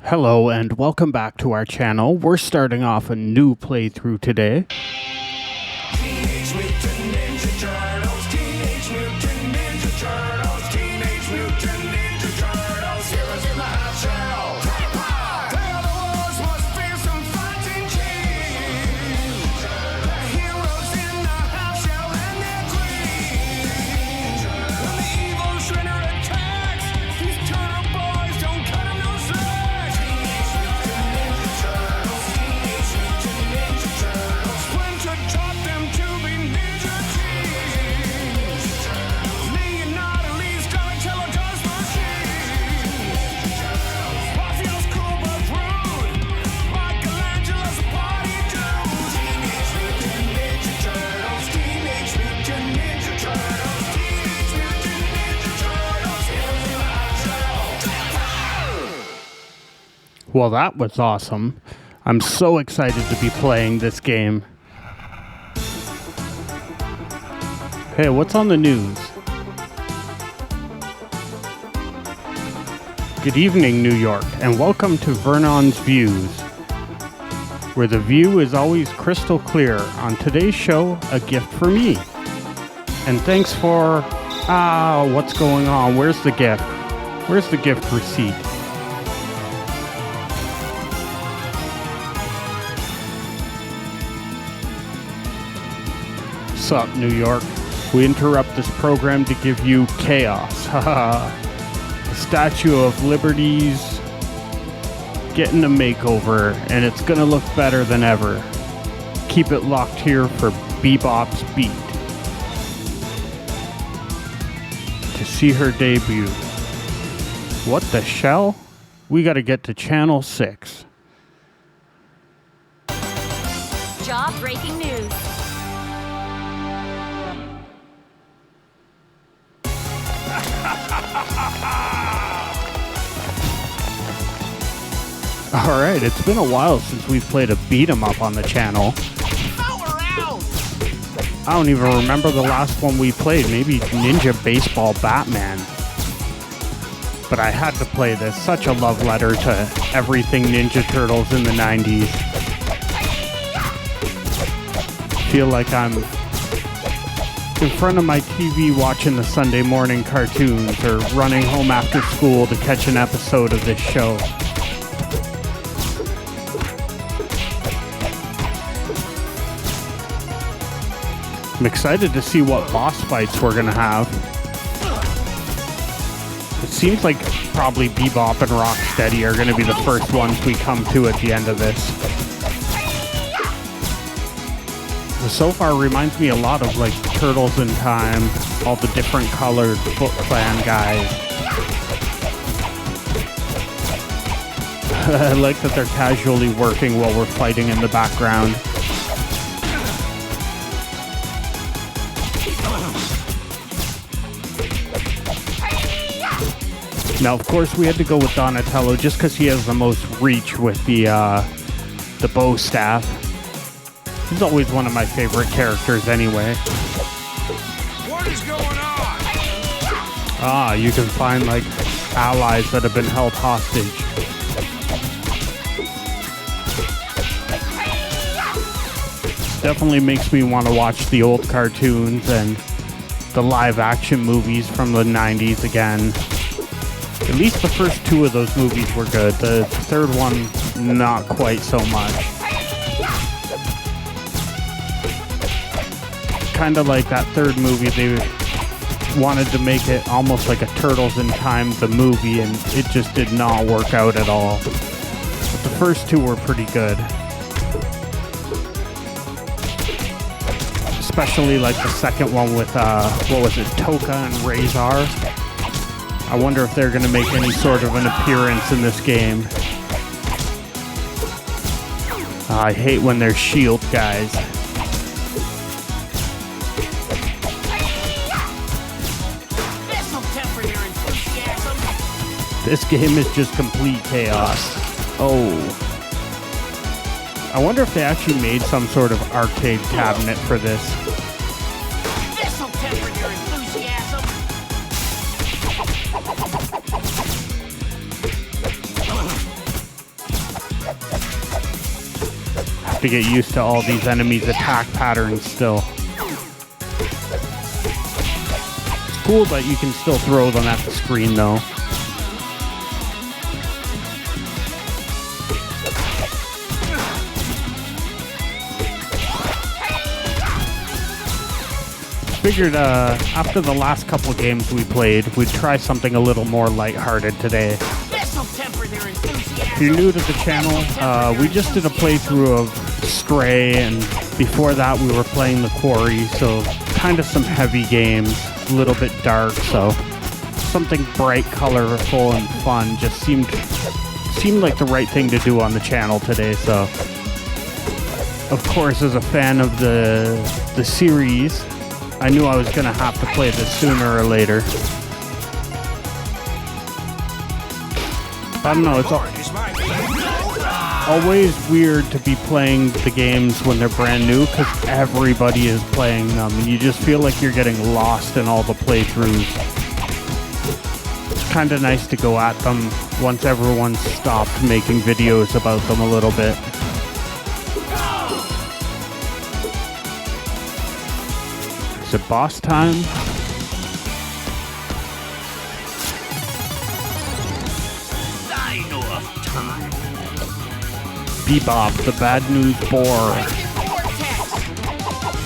Hello and welcome back to our channel. We're starting off a new playthrough today. Teenage Mutant Ninja Turtles, Teenage Mutant Ninja Turtles, Teenage Mutant Ninja Turtles, heroes in the half shell. They're the world's most fearsome fighting team. The heroes in the half shell and their queen. When the evil Shredder attacks, these turtle boys don't cut him no slack. Teenage Mutant Ninja Turtles, Teenage Mutant Ninja Turtles. Splinter taught them to be ninja teens. Leonardo Lee's Donatello does machines. Raphael's cool but rude. Michelangelo's a party dude. Teenage Mutant Ninja Turtles, Teenage Mutant Ninja Turtles, Teenage Mutant Ninja Turtles, heroes in the hot shell. Well, that was awesome. I'm so excited to be playing this game. Hey, what's on the news? Good evening, New York, and welcome to Vernon's Views, where the view is always crystal clear. On today's show, a gift for me. And thanks for... what's going on? Where's the gift? Where's the gift receipt? Sup, New York? We interrupt this program to give you chaos. Haha. The Statue of Liberty's getting a makeover, and it's gonna look better than ever. Keep it locked here for Bebop's Beat to see her debut. What the shell? We gotta get to Channel 6. Job breaking news. Alright, it's been a while since we've played a beat 'em up on the channel. I don't even remember the last one we played. Maybe Ninja Baseball Batman. But I had to play this. Such a love letter to everything Ninja Turtles in the 90s. Feel like I'm in front of my TV watching the Sunday morning cartoons or running home after school to catch an episode of this show. I'm excited to see what boss fights we're gonna have. It seems like probably Bebop and Rocksteady are gonna be the first ones we come to at the end of this. So far reminds me a lot of like Turtles in Time, all the different colored Foot Clan guys. I like that they're casually working while we're fighting in the background. Now, of course, we had to go with Donatello just because he has the most reach with the bow staff. He's always one of my favorite characters anyway. What is going on? You can find like allies that have been held hostage. Definitely makes me want to watch the old cartoons and the live action movies from the 90s again. At least the first two of those movies were good. The third one, not quite so much. Kind of like that third movie, they wanted to make it almost like a Turtles in Time, the movie, and it just did not work out at all. But the first two were pretty good. Especially like the second one with, what was it, Toka and Razor. I wonder if they're going to make any sort of an appearance in this game. I hate when they're shield guys. This game is just complete chaos. Oh. I wonder if they actually made some sort of arcade cabinet for this. This'll temper your enthusiasm. have to get used to all these enemies' attack patterns still. It's cool that you can still throw them at the screen though. Figured after the last couple games we played, we'd try something a little more lighthearted today. If you're new to the channel, we just did a playthrough of Stray, and before that we were playing The Quarry, so kind of some heavy games, a little bit dark, so something bright, colorful, and fun just seemed like the right thing to do on the channel today. So, of course, as a fan of the series, I knew I was going to have to play this sooner or later. I don't know, it's always weird to be playing the games when they're brand new because everybody is playing them and you just feel like you're getting lost in all the playthroughs. It's kind of nice to go at them once everyone's stopped making videos about them a little bit. Is it boss time? Bebop, the bad news boar.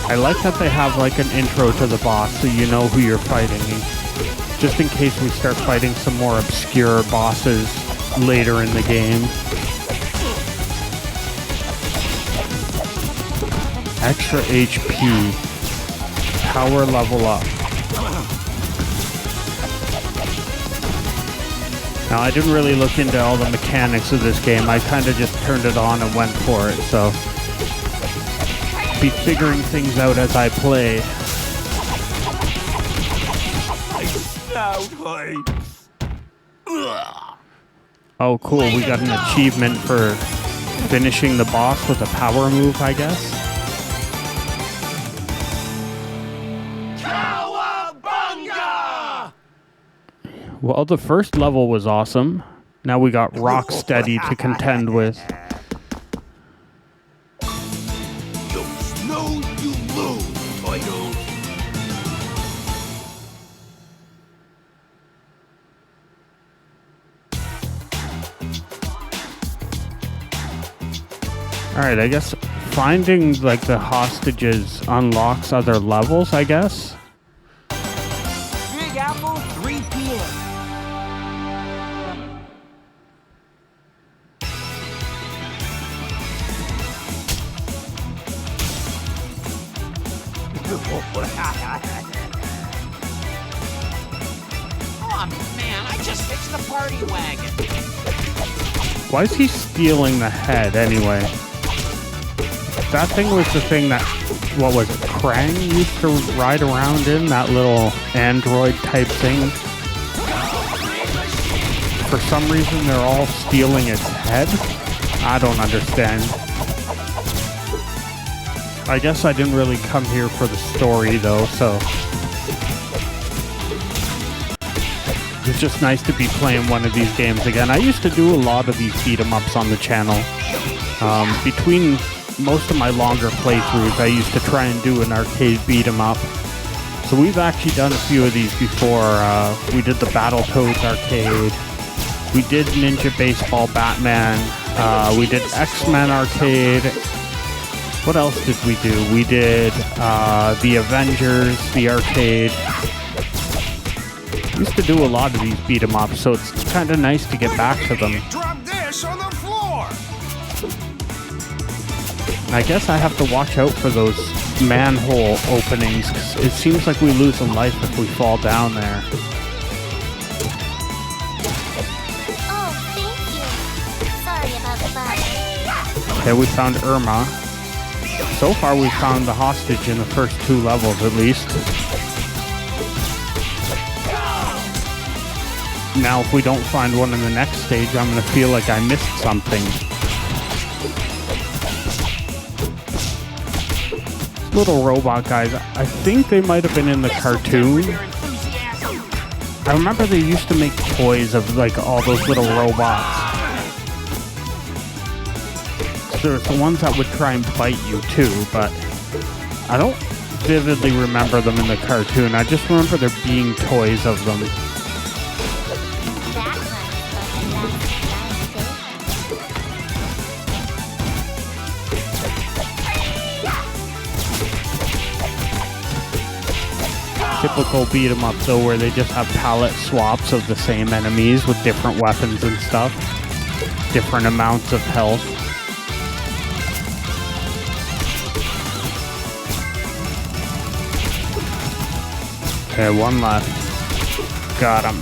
I like that they have like an intro to the boss so you know who you're fighting. Just in case we start fighting some more obscure bosses later in the game. Extra HP. Power level up. Now, I didn't really look into all the mechanics of this game. I kind of just turned it on and went for it, so be figuring things out as I play. Oh, cool. We got an achievement for finishing the boss with a power move, I guess. Well, the first level was awesome. Now we got Rocksteady to contend with. You snooze, you lose, Toidles. Alright, I guess finding like the hostages unlocks other levels, I guess. Big apple, 3 peelers. Oh man, I just fixed the party wagon. Why is he stealing the head anyway? That thing was the thing that, what was it, Krang used to ride around in? That little android type thing? For some reason they're all stealing its head? I don't understand. I guess I didn't really come here for the story though, so it's just nice to be playing one of these games again. I used to do a lot of these beat-em-ups on the channel. Between most of my longer playthroughs, I used to try and do an arcade beat-em-up. So we've actually done a few of these before. We did the Battletoads arcade. We did Ninja Baseball Batman. We did X-Men arcade. What else did we do? We did the Avengers, the arcade. We used to do a lot of these beat-em-ups, so it's kind of nice to get back to them. Drop this on the floor. I guess I have to watch out for those manhole openings, 'cause it seems like we lose a life if we fall down there. Oh, thank you. Sorry about the bug. Okay, we found Irma. So far we found the hostage in the first 2 levels at least. Now if we don't find one in the next stage, I'm going to feel like I missed something. Little robot guys, I think they might have been in the cartoon. I remember they used to make toys of like all those little robots. there's the ones that would try and bite you too, but I don't vividly remember them in the cartoon. I just remember there being toys of them. That one's supposed to last 9 days. Typical beat 'em up though, where they just have palette swaps of the same enemies with different weapons and stuff, different amounts of health. Okay, one left. Got him.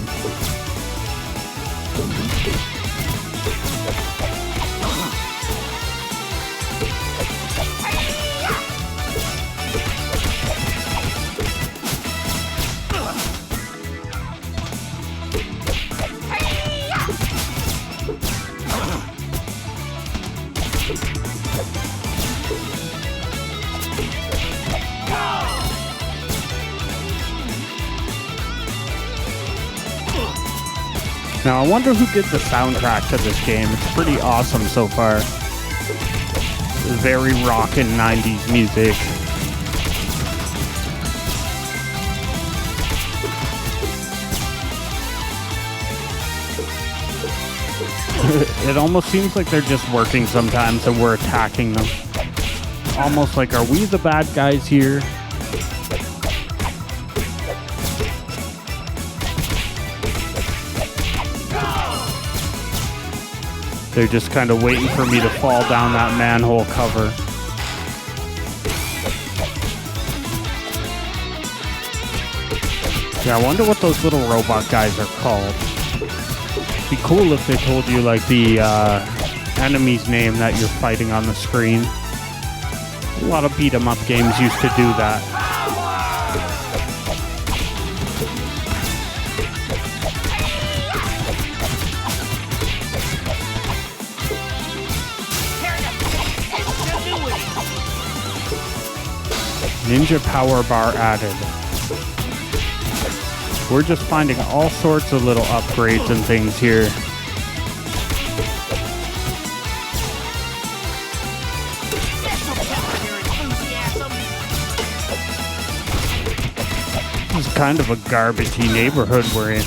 Now, I wonder who did the soundtrack to this game. It's pretty awesome so far. Very rockin' 90s music. It almost seems like they're just working sometimes and we're attacking them. Almost like, are we the bad guys here? They're just kind of waiting for me to fall down that manhole cover. Yeah, I wonder what those little robot guys are called. It'd be cool if they told you like the enemy's name that you're fighting on the screen. A lot of beat 'em up games used to do that. Ninja power bar added. We're just finding all sorts of little upgrades and things here. This is kind of a garbagey neighborhood we're in.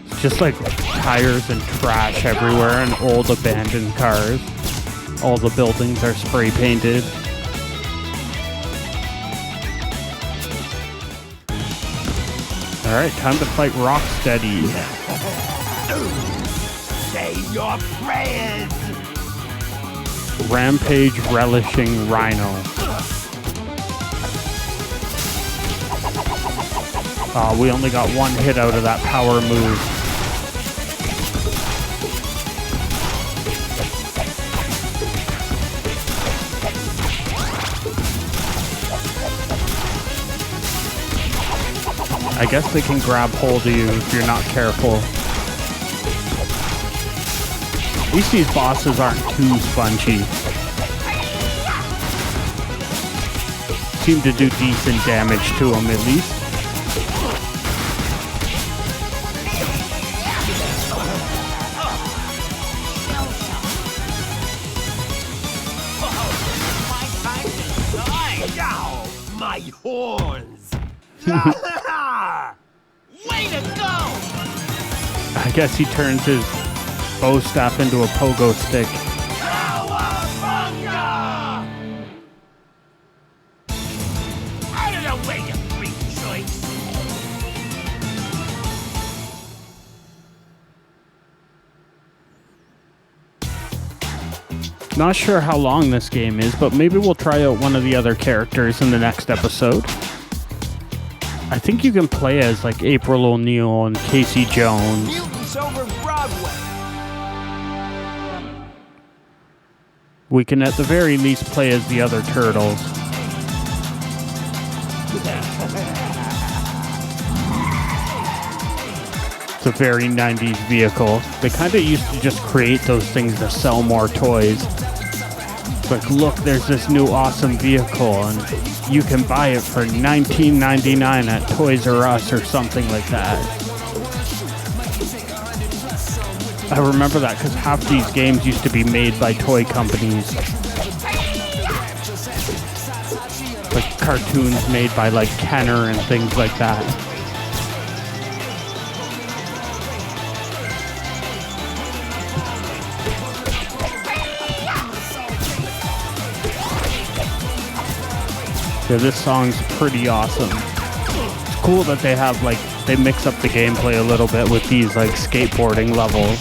It's just like tires and trash everywhere and old abandoned cars. All the buildings are spray painted. Alright, time to fight Rocksteady. Say your prayers. Rampage relishing Rhino. We only got one hit out of that power move. I guess they can grab hold of you if you're not careful. At least these bosses aren't too spongy. Seem to do decent damage to them at least. My horns. Way to go! I guess he turns his bow staff into a pogo stick. Cowabunga! Out of the way, you freak choice. Not sure how long this game is, but maybe we'll try out one of the other characters in the next episode. I think you can play as like April O'Neil and Casey Jones. Mutants over Broadway. We can at the very least play as the other turtles. It's a very 90s vehicle. They kind of used to just create those things to sell more toys. It's like, look, there's this new awesome vehicle and you can buy it for $19.99 at Toys R Us or something like that. I remember that because half these games used to be made by toy companies. Like cartoons made by like Kenner and things like that. Yeah, this song's pretty awesome. It's cool that they have like, they mix up the gameplay a little bit with these like skateboarding levels.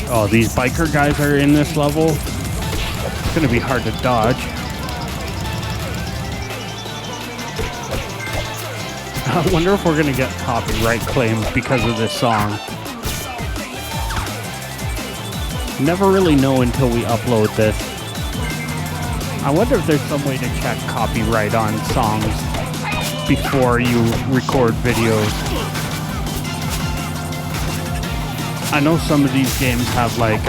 Oh, these biker guys are in this level. It's gonna be hard to dodge. I wonder if we're gonna get copyright claims because of this song. Never really know until we upload this. I wonder if there's some way to check copyright on songs before you record videos. I know some of these games have like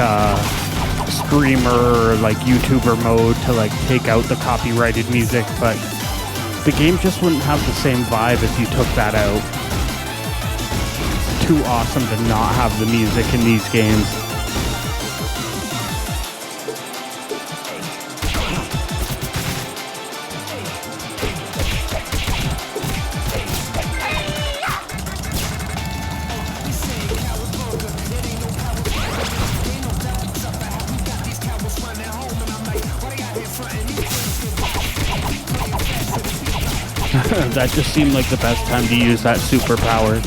streamer or like YouTuber mode to like take out the copyrighted music, but the game just wouldn't have the same vibe if you took that out. It's too awesome to not have the music in these games. That just seemed like the best time to use that superpower.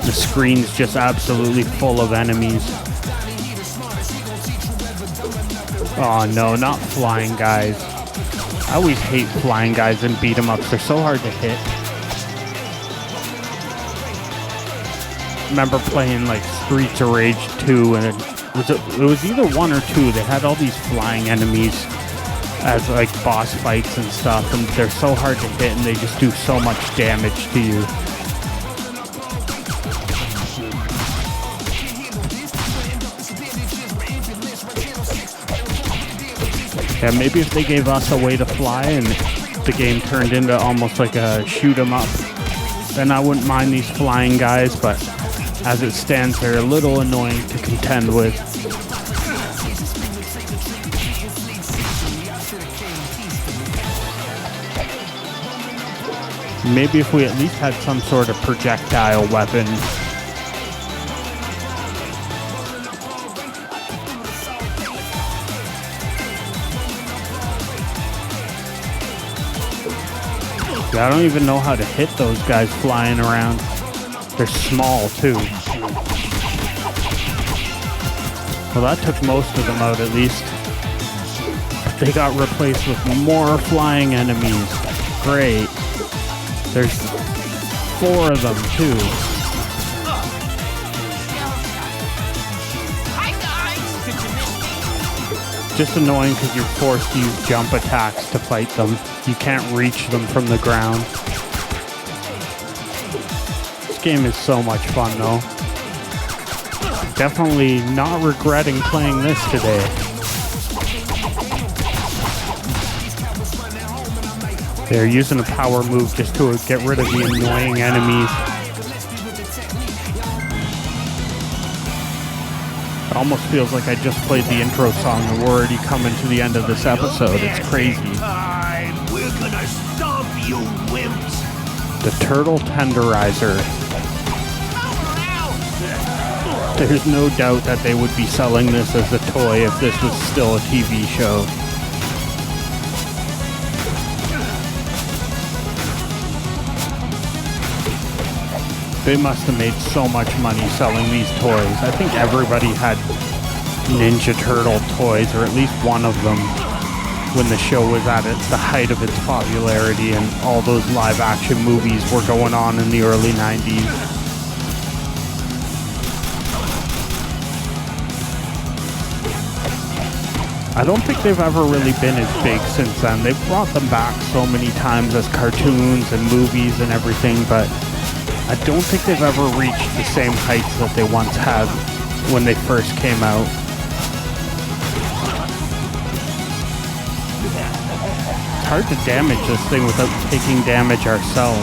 The screen's just absolutely full of enemies. Oh no, not flying guys. I always hate flying guys in beat 'em ups. They're so hard to hit. Remember playing like Streets of Rage 2 and it was either 1 or 2. They had all these flying enemies as like boss fights and stuff, and they're so hard to hit and they just do so much damage to you. Yeah, maybe if they gave us a way to fly and the game turned into almost like a shoot 'em up, then I wouldn't mind these flying guys, but as it stands, they're a little annoying to contend with. Maybe if we at least had some sort of projectile weapon. I don't even know how to hit those guys flying around. They're small too. Well, that took most of them out at least. But they got replaced with more flying enemies. Great. There's 4 of them too. Hi guys! Did you miss me? Just annoying because you're forced to use jump attacks to fight them. You can't reach them from the ground. This game is so much fun though. Definitely not regretting playing this today. They're using a power move just to get rid of the annoying enemies. It almost feels like I just played the intro song and we're already coming to the end of this episode. It's crazy. We're gonna stomp you, wimps! The Turtle Tenderizer. There's no doubt that they would be selling this as a toy if this was still a TV show. They must have made so much money selling these toys. I think everybody had Ninja Turtle toys, or at least one of them, when the show was at the height of its popularity and all those live action movies were going on in the early 90s. I don't think they've ever really been as big since then. They've brought them back so many times as cartoons and movies and everything, but I don't think they've ever reached the same heights that they once had when they first came out. It's hard to damage this thing without taking damage ourselves.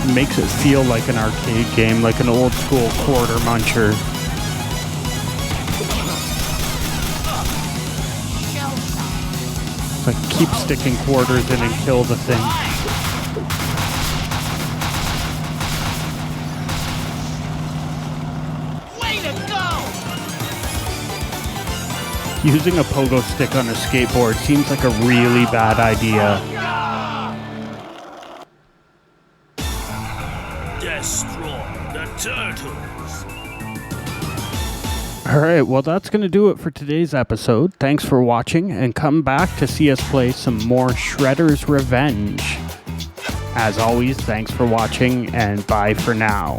It makes it feel like an arcade game, like an old school quarter muncher. It's like keep sticking quarters in and kill the thing. Using a pogo stick on a skateboard seems like a really bad idea. Destroy the turtles. Alright, well that's going to do it for today's episode. Thanks for watching, and come back to see us play some more Shredder's Revenge. As always, thanks for watching, and bye for now.